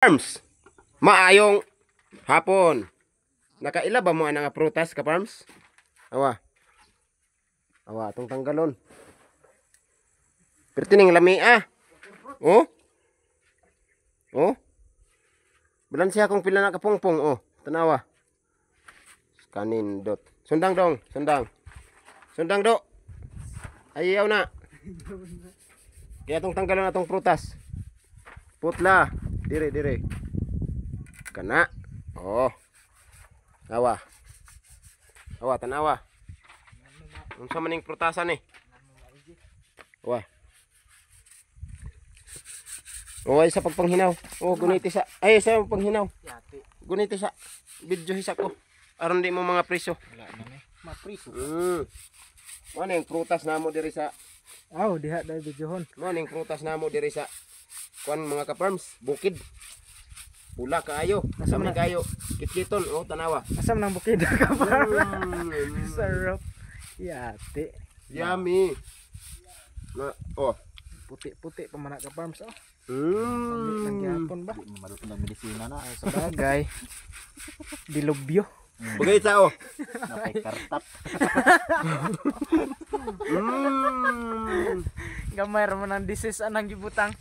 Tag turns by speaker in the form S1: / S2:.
S1: Farms, maayong hapon. Nakaila ba mo ang prutas ka farms? Awa. Awa, itong tanggalon. Pertining lami ah. Oh? Oh? Bilan siya kung pila na kapungpong. Oh, tanawa. Kanindot. Sundang dong, sundang. Sundang do. Ayaw na. Kaya itong tanggalon na itong prutas. Putla. Dire, dire. Kana. Oh. Awa. Awa, tanawa. Unsa maning prutasan eh? Awa. Oh, ay sa pagpanghinaw. Oh, guniti sa. Ay, sa pagpanghinaw. Guniti sa. Video hisa ko. Aron di mo mga preso.
S2: Wala na ni. Mapriso.
S1: Ano yung prutas namo diri sa.
S2: Aw, diha dai videohon.
S1: Ano yung prutas namo diri sa. Kuan mga ka-farms, bukid. Pula kaayo, kasama kayo. Kitkiton, oh tanawa.
S2: Asam nang bukid ka pa. Sarap. Yate.
S1: Yummy. Na, oh.
S2: Puti-puti pa man ka farms oh.
S1: Mmm.
S2: Nagyapon ba?
S3: Maruto ng medisina na.
S2: Sa bagay. Dilubyo.
S1: Bagay sa oh.
S3: Napay kartap.
S1: Mmm.
S2: Gamay ra man ang disease anang gibutang.